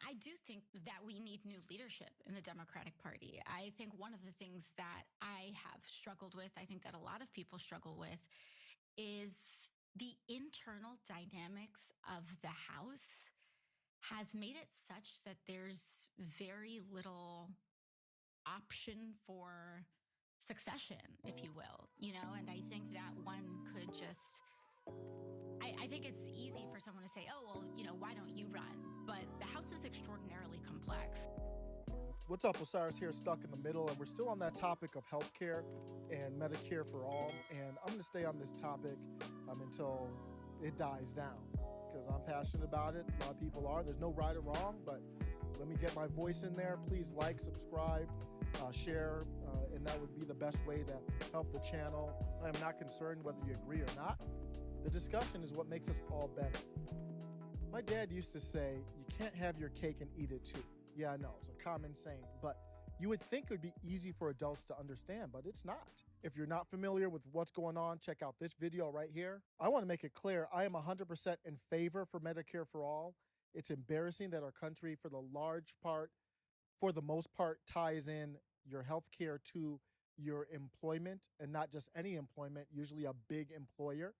I do think that we need new leadership in the Democratic Party. I think one of the things that I have struggled with, I think that a lot of people struggle with, is the internal dynamics of the House has made it such that there's very little option for succession, if you will, and I think that one could just I think it's easy for someone to say, oh, well, why don't you run? But the House is extraordinarily complex. What's up, Osiris here, stuck in the middle, and we're still on that topic of healthcare and Medicare for all, and I'm going to stay on this topic until it dies down, because I'm passionate about it. A lot of people are. There's no right or wrong, but let me get my voice in there. Please like, subscribe, share, and that would be the best way to help the channel. I am not concerned whether you agree or not. The discussion is what makes us all better. My dad used to say, you can't have your cake and eat it too. Yeah, I know, it's a common saying, but you would think it would be easy for adults to understand, but it's not. If you're not familiar with what's going on, check out this video right here. I want to make it clear, I am 100% in favor for Medicare for all. It's embarrassing that our country, for the most part, ties in your health care to your employment, and not just any employment, usually a big employer.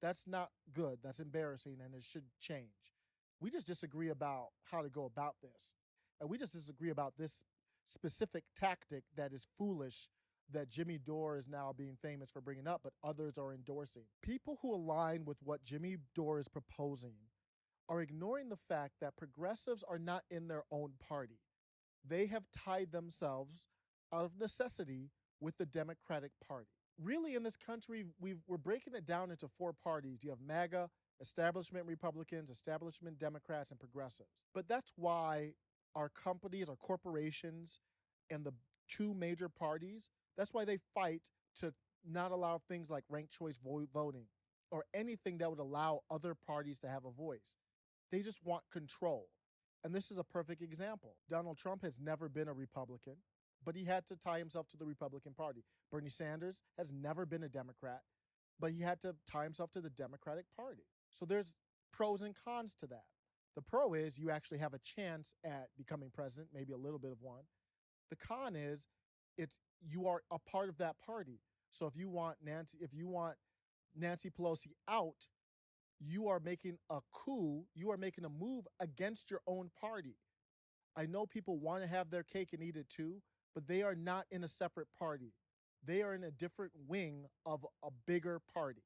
That's not good. That's embarrassing, and it should change. We just disagree about how to go about this. And we just disagree about this specific tactic that is foolish, that Jimmy Dore is now being famous for bringing up, but others are endorsing. People who align with what Jimmy Dore is proposing are ignoring the fact that progressives are not in their own party. They have tied themselves out of necessity with the Democratic Party. Really, in this country, we're breaking it down into four parties. You have MAGA, establishment Republicans, establishment Democrats, and progressives. But that's why our companies, our corporations, and the two major parties, that's why they fight to not allow things like ranked choice voting or anything that would allow other parties to have a voice. They just want control. And this is a perfect example. Donald Trump has never been a Republican, but he had to tie himself to the Republican Party. Bernie Sanders has never been a Democrat, but he had to tie himself to the Democratic Party. So there's pros and cons to that. The pro is you actually have a chance at becoming president, maybe a little bit of one. The con is you are a part of that party. So if you want Nancy Pelosi out, you are making a coup, you are making a move against your own party. I know people want to have their cake and eat it too, but they are not in a separate party. They are in a different wing of a bigger party.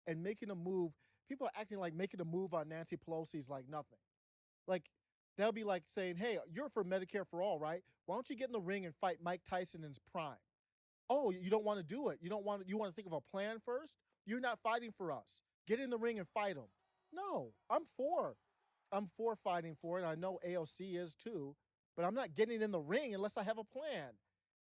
And making a move, people are acting like making a move on Nancy Pelosi is like nothing. Like, they'll be like saying, hey, you're for Medicare for all, right? Why don't you get in the ring and fight Mike Tyson in his prime? Oh, you don't want to do it. You want to think of a plan first? You're not fighting for us. Get in the ring and fight him. No, I'm for fighting for it. I know AOC is too, but I'm not getting in the ring unless I have a plan.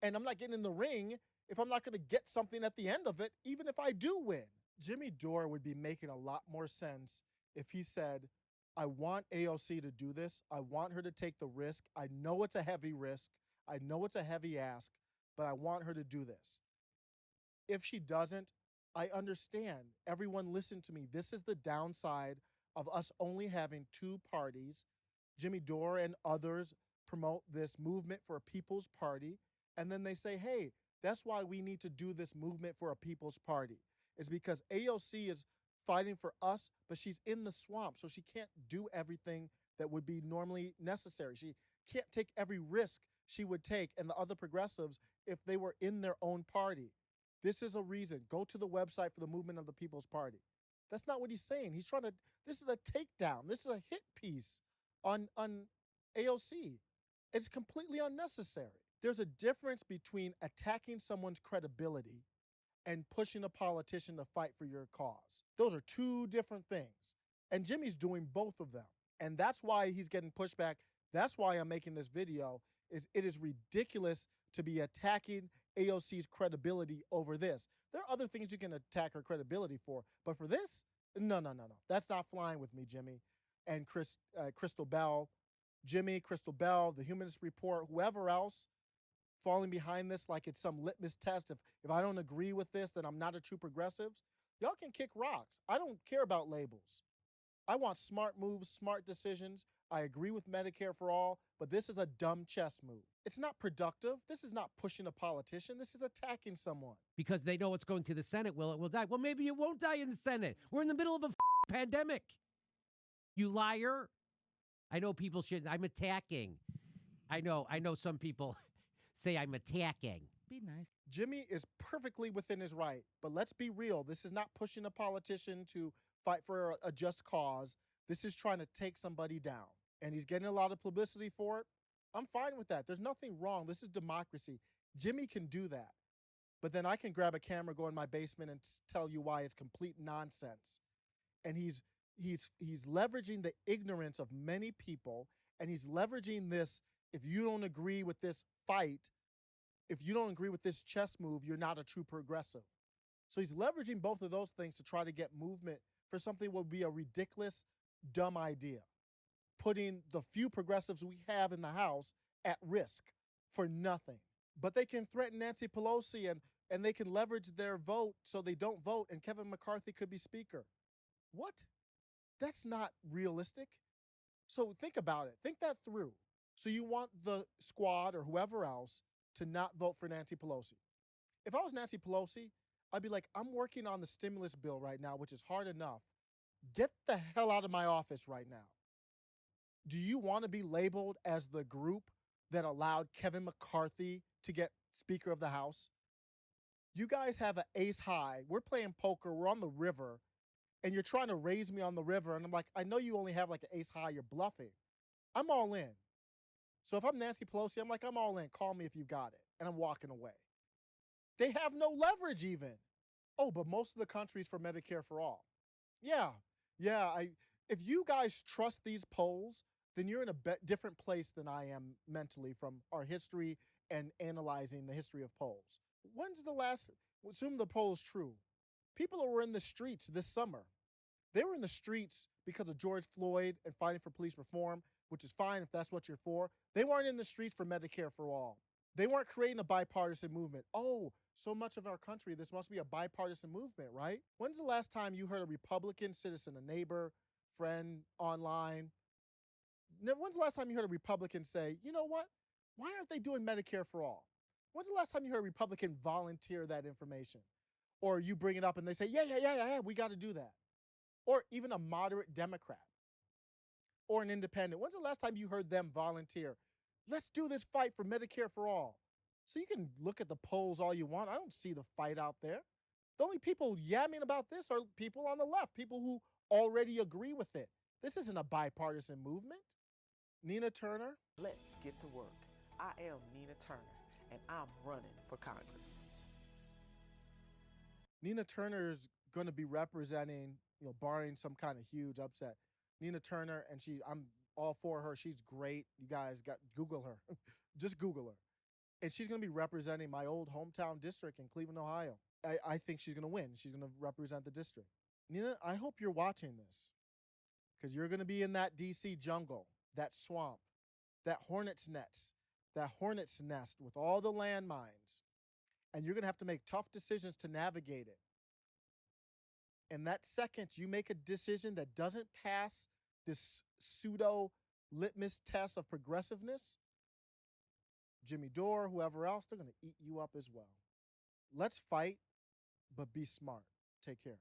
And I'm not getting in the ring if I'm not going to get something at the end of it, even if I do win. Jimmy Dore would be making a lot more sense if he said, I want AOC to do this. I want her to take the risk. I know it's a heavy risk. I know it's a heavy ask, but I want her to do this. If she doesn't, I understand. Everyone listen to me. This is the downside of us only having two parties. Jimmy Dore and others promote this movement for a people's party. And then they say, hey, that's why we need to do this movement for a people's party. It's because AOC is fighting for us, but she's in the swamp, so she can't do everything that would be normally necessary. She can't take every risk she would take, and the other progressives, if they were in their own party. This is a reason. Go to the website for the Movement of the People's Party. That's not what he's saying. He's trying to, this is a takedown. This is a hit piece on AOC. It's completely unnecessary. There's a difference between attacking someone's credibility and pushing a politician to fight for your cause. Those are two different things. And Jimmy's doing both of them. And that's why he's getting pushback. That's why I'm making this video. It is ridiculous to be attacking AOC's credibility over this. There are other things you can attack her credibility for, but for this, no. That's not flying with me, Jimmy. And Crystal Bell, Jimmy, Crystal Bell, the Humanist Report, whoever else falling behind this like it's some litmus test. If I don't agree with this, then I'm not a true progressive. Y'all can kick rocks. I don't care about labels. I want smart moves, smart decisions. I agree with Medicare for all, but this is a dumb chess move. It's not productive. This is not pushing a politician. This is attacking someone. Because they know it's going to the Senate. Well, it will die. Well, maybe it won't die in the Senate. We're in the middle of a pandemic. You liar. I know people should. I'm attacking. I know some people say I'm attacking. Be nice. Jimmy is perfectly within his right, but let's be real. This is not pushing a politician to fight for a just cause. This is trying to take somebody down, and he's getting a lot of publicity for it. I'm fine with that. There's nothing wrong. This is democracy. Jimmy can do that, but then I can grab a camera, go in my basement, and tell you why it's complete nonsense. And he's leveraging the ignorance of many people, and he's leveraging this. If you don't agree with this fight, if you don't agree with this chess move, you're not a true progressive. So he's leveraging both of those things to try to get movement for something that would be a ridiculous, dumb idea, putting the few progressives we have in the House at risk for nothing. But they can threaten Nancy Pelosi and they can leverage their vote so they don't vote, and Kevin McCarthy could be speaker. What? That's not realistic. So think about it. Think that through. So you want the squad or whoever else to not vote for Nancy Pelosi. If I was Nancy Pelosi, I'd be like, I'm working on the stimulus bill right now, which is hard enough. Get the hell out of my office right now. Do you want to be labeled as the group that allowed Kevin McCarthy to get Speaker of the House? You guys have an ace high. We're playing poker. We're on the river. And you're trying to raise me on the river. And I'm like, I know you only have like an ace high. You're bluffing. I'm all in. So if I'm Nancy Pelosi, I'm like, I'm all in. Call me if you got it. And I'm walking away. They have no leverage even. Oh, but most of the country's for Medicare for all. Yeah. If you guys trust these polls, then you're in a different place than I am mentally from our history and analyzing the history of polls. When's the last, assume the poll is true, people who were in the streets this summer, they were in the streets because of George Floyd and fighting for police reform, which is fine if that's what you're for. They weren't in the streets for Medicare for all. They weren't creating a bipartisan movement. Oh, so much of our country, this must be a bipartisan movement, right? When's the last time you heard a Republican citizen, a neighbor, friend, online? When's the last time you heard a Republican say, you know what? Why aren't they doing Medicare for all? When's the last time you heard a Republican volunteer that information? Or you bring it up and they say, yeah, we got to do that. Or even a moderate Democrat or an independent. When's the last time you heard them volunteer? Let's do this fight for Medicare for all. So you can look at the polls all you want. I don't see the fight out there. The only people yamming about this are people on the left, people who already agree with it. This isn't a bipartisan movement. Nina Turner. Let's get to work. I am Nina Turner, and I'm running for Congress. Nina Turner is going to be representing, barring some kind of huge upset. Nina Turner, and I'm all for her. She's great. You guys Google her. Just Google her. And she's going to be representing my old hometown district in Cleveland, Ohio. I think she's going to win. She's going to represent the district. Nina, I hope you're watching this because you're going to be in that D.C. jungle, that swamp, that hornet's nest with all the landmines. And you're going to have to make tough decisions to navigate it. And that second you make a decision that doesn't pass this pseudo litmus test of progressiveness, Jimmy Dore, whoever else, they're going to eat you up as well. Let's fight, but be smart. Take care.